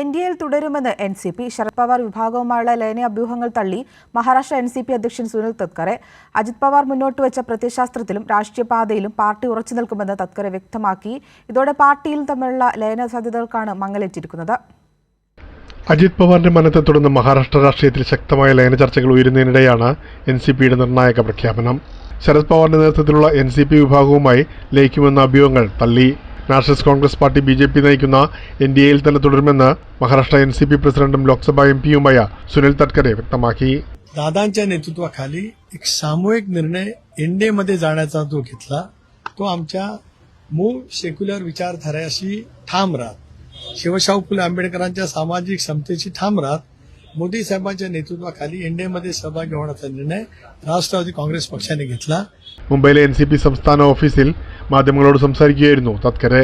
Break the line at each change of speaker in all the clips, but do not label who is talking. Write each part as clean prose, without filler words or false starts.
എൻഡിഎയിൽ തുടരുമെന്ന് എൻസിപി. ശരത് പവാർ വിഭാഗവുമായുള്ള ലയന അഭ്യൂഹങ്ങൾ തള്ളി മഹാരാഷ്ട്ര എൻസിപി അധ്യക്ഷൻ സുനിൽ തത്കറെ. അജിത് പവാർ മുന്നോട്ട് വെച്ച പ്രത്യയശാസ്ത്രത്തിലും രാഷ്ട്രീയ പാതയിലും പാർട്ടി ഉറച്ചു നിൽക്കുമെന്ന് തത്കറെ വ്യക്തമാക്കി. ഇതോടെ പാർട്ടിയിലും തമ്മിലുള്ള ലയന സാധ്യതകൾക്കാണ് മങ്ങലേറ്റിരിക്കുന്നത്.
അജിത് പവാറിന്റെ മരണത്തെ തുടർന്ന് മഹാരാഷ്ട്ര രാഷ്ട്രീയത്തിൽ ശക്തമായ ലയന ചർച്ചകൾ ഉയരുന്നതിനിടെയാണ് എൻസിപിയുടെ നിർണായക പ്രഖ്യാപനം. ശരത് പവാറിന്റെ നേതൃത്വത്തിലുള്ള എൻസിപി വിഭാഗവുമായി ലയിക്കുമെന്ന അഭ്യൂഹങ്ങൾ തള്ളി. നാഷണലിസ്റ്റ് കോൺഗ്രസ് പാർട്ടി BJP നയിക്കുന്ന എൻഡിഎയിൽ തന്നെ തുടരുമെന്ന് മഹാരാഷ്ട്ര एनसीपी प्रसिडेंट लोकसभा एमपीയുമായ सुनील तटकरे व्यक्तमाकी.
दादांच्या नेतृत्वाखाली एक सामूहिक निर्णय एनडीएमध्ये जाण्याचा जो घेतला तो आमच्या मूळ सेक्युलर विचारधारेशी ठाम राहत, शिवशाहू फुले आंबेडकरांच्या सामाजिक समतेची ठाम राहत मोदी साहेबांच्या नेतृत्वाखाली एनडीएमध्ये सहभागी होण्याचा निर्णय राष्ट्रवादी काँग्रेस पक्षाने घेतला.
മുംബൈയിലെ എൻസിപി സംസ്ഥാന ഓഫീസിൽ മാധ്യമങ്ങളോട് സംസാരിക്കുകയായിരുന്നു തത്കരെ.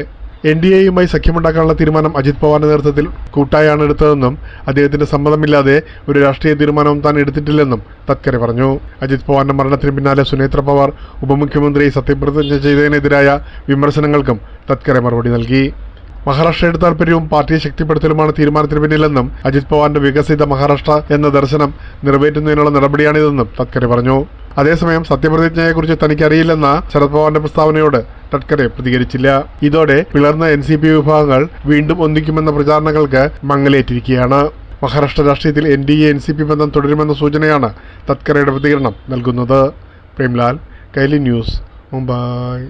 എൻഡിഎയുമായി സഖ്യമുണ്ടാക്കാനുള്ള തീരുമാനം അജിത് പവാറിന്റെ നേതൃത്വത്തിൽ കൂട്ടായാണ് എടുത്തതെന്നും അദ്ദേഹത്തിന്റെ സമ്മതമില്ലാതെ ഒരു രാഷ്ട്രീയ തീരുമാനവും താൻ എടുത്തിട്ടില്ലെന്നും തത്കരെ പറഞ്ഞു. അജിത് പവാറിന്റെ മരണത്തിന് പിന്നാലെ സുനേത്ര പവാർ ഉപമുഖ്യമന്ത്രിയായി സത്യപ്രതിജ്ഞ ചെയ്തതിനെതിരായ വിമർശനങ്ങൾക്കും തത്കരെ മറുപടി നൽകി. മഹാരാഷ്ട്രയുടെ താൽപര്യവും പാർട്ടിയെ ശക്തിപ്പെടുത്തലുമാണ് തീരുമാനത്തിന് പിന്നിലെന്നും അജിത് പവാറിന്റെ വികസിത മഹാരാഷ്ട്ര എന്ന ദർശനം നിറവേറ്റുന്നതിനുള്ള നടപടിയാണിതെന്നും തത്കരെ പറഞ്ഞു. അതേസമയം സത്യപ്രതിജ്ഞയെക്കുറിച്ച് തനിക്കറിയില്ലെന്ന ശരത് പവാറിന്റെ പ്രസ്താവനയോട് തട്കരെ പ്രതികരിച്ചില്ല. ഇതോടെ പിളർന്ന എൻസിപി വിഭാഗങ്ങൾ വീണ്ടും ഒന്നിക്കുമെന്ന പ്രചാരണങ്ങൾക്ക് മങ്ങലേറ്റിരിക്കുകയാണ്. മഹാരാഷ്ട്ര രാഷ്ട്രീയത്തിൽ എൻഡിഎ എൻസിപി ബന്ധം തുടരുമെന്ന സൂചനയാണ് തട്കരയുടെ പ്രതികരണം നൽകുന്നത്. പ്രേംലാൽ, കൈലി ന്യൂസ്, മുംബൈ.